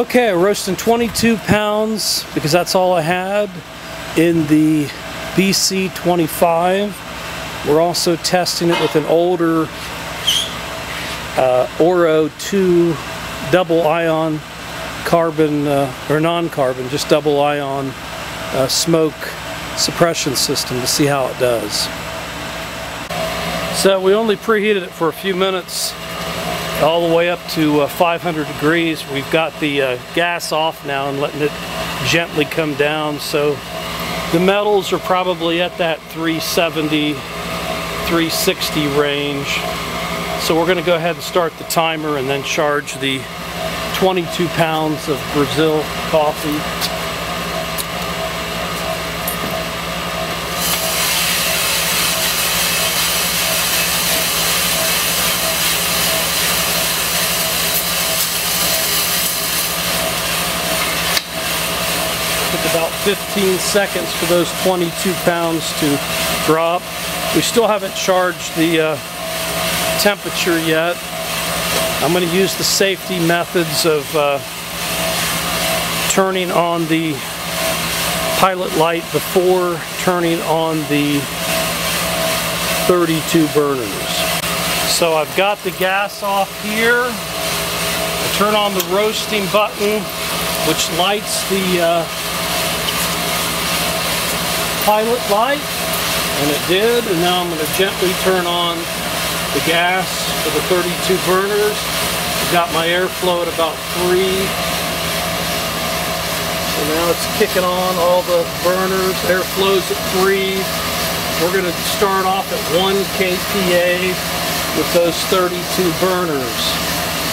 Okay, roasting 22 pounds because that's all I had in the BC-25. We're also testing it with an older Oro 2 double ion carbon, or non-carbon, just double ion smoke suppression system to see how it does. So we only preheated it for a few minutes, all the way up to 500 degrees. We've got the gas off now and letting it gently come down. So the metals are probably at that 370, 360 range. So we're going to go ahead and start the timer and then charge the 22 pounds of Brazil coffee. Took about 15 seconds for those 22 pounds to drop. We still haven't charged the temperature yet. I'm going to use the safety methods of turning on the pilot light before turning on the 32 burners. So I've got the gas off here. I turn on the roasting button, which lights the pilot light, and it did. And now I'm going to gently turn on the gas for the 32 burners. I've got my airflow at about 3. So now it's kicking on all the burners. Airflow's at 3. We're going to start off at 1 kPa with those 32 burners.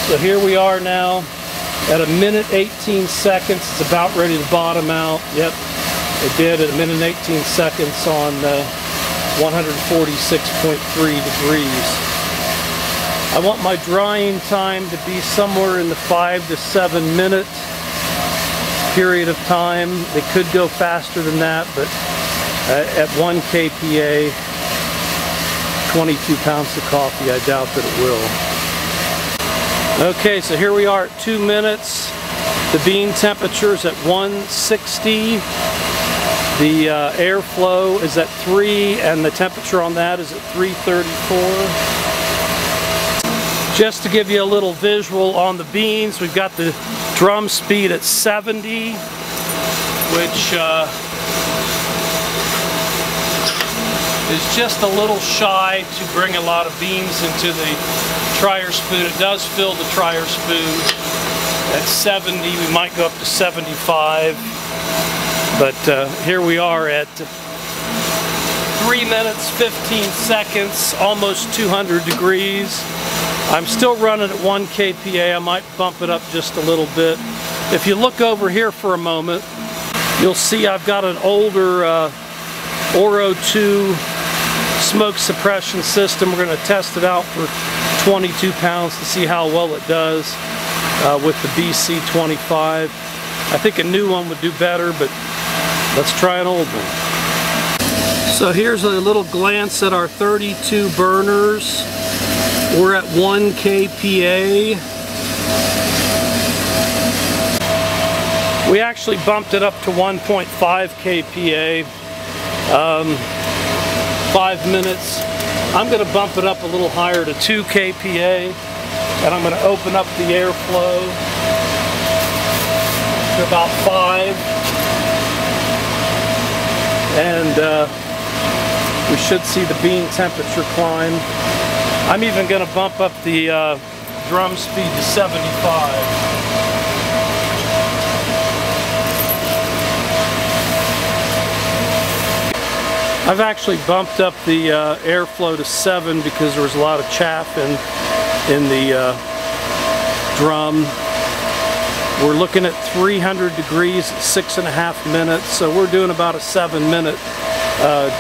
So here we are now at 1 minute 18 seconds. It's about ready to bottom out. Yep, it did at 1 minute 18 seconds on 146.3 degrees. I want my drying time to be somewhere in the 5 to 7 minute period of time. It could go faster than that, but at 1 kPa, 22 pounds of coffee, I doubt that it will. Okay, so here we are at 2 minutes. The bean temperature is at 160. The airflow is at 3, and the temperature on that is at 334. Just to give you a little visual on the beans, we've got the drum speed at 70, which is just a little shy to bring a lot of beans into the tryer spoon. It does fill the tryer spoon at 70. We might go up to 75. But here we are at 3 minutes, 15 seconds, almost 200 degrees. I'm still running at 1 kPa. I might bump it up just a little bit. If you look over here for a moment, you'll see I've got an older Oro 2 smoke suppression system. We're going to test it out for 22 pounds to see how well it does with the BC-25. I think a new one would do better, but let's try an old one. So here's a little glance at our 32 burners. We're at 1 kPa. We actually bumped it up to 1.5 kPa. 5 minutes. I'm going to bump it up a little higher to 2 kPa, and I'm going to open up the airflow to about 5. And we should see the bean temperature climb. I'm even going to bump up the drum speed to 75. I've actually bumped up the airflow to 7 because there was a lot of chaff in the drum. We're looking at 300 degrees at 6.5 minutes, so we're doing about a 7-minute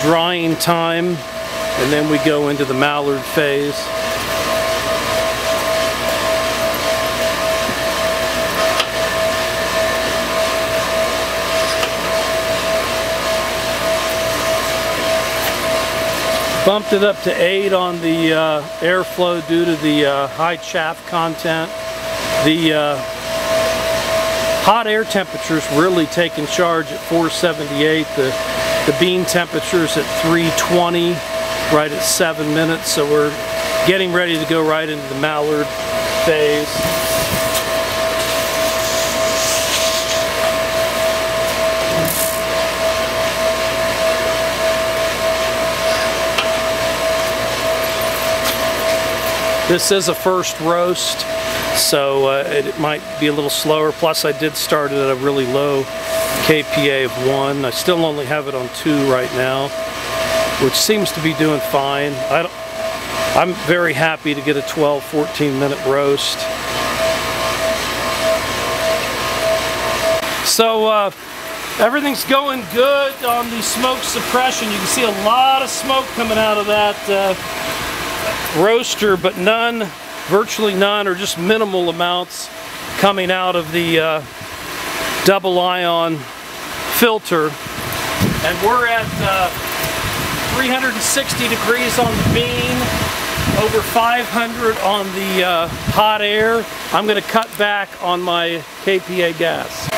drying time, and then we go into the mallard phase. Bumped it up to 8 on the airflow due to the high chaff content. The hot air temperature's really taking charge at 478. The bean temperature's at 320, right at 7 minutes. So we're getting ready to go right into the mallard phase. This is a first roast, so it might be a little slower. Plus, I did start it at a really low KPA of 1. I still only have it on 2 right now, which seems to be doing fine. I'm very happy to get a 12-14 minute roast. So everything's going good on the smoke suppression. You can see a lot of smoke coming out of that roaster, but none, virtually none, or just minimal amounts coming out of the double ion filter. And we're at 360 degrees on the bean, over 500 on the hot air. I'm going to cut back on my KPA gas.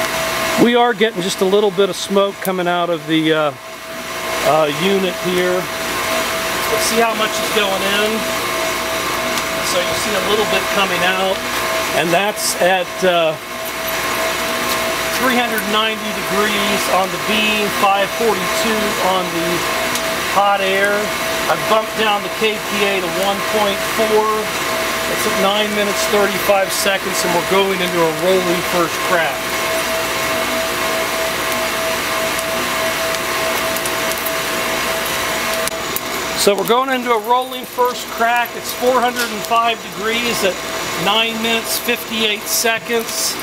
We are getting just a little bit of smoke coming out of the unit here. Let's see how much is going in. So you see a little bit coming out, and that's at 390 degrees on the bean, 542 on the hot air. I've bumped down the KPA to 1.4. It's at 9 minutes 35 seconds, and we're going into a rolling first crack. So we're going into a rolling first crack. It's 405 degrees at 9 minutes 58 seconds.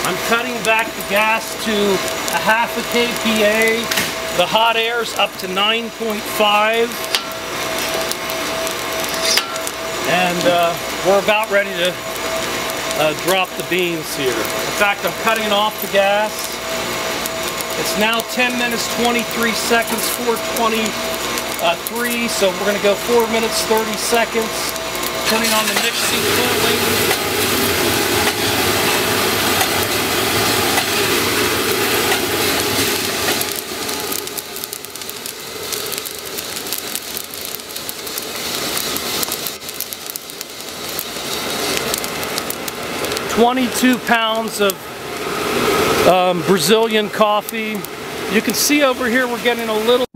I'm cutting back the gas to a half a KPA. The hot air's up to 9.5. And we're about ready to drop the beans here. In fact, I'm cutting off the gas. It's now 10 minutes 23 seconds, 4:23, so we're going to go 4 minutes 30 seconds, turning on the mixing cooling. $22 pounds of Brazilian coffee. You can see over here we're getting a little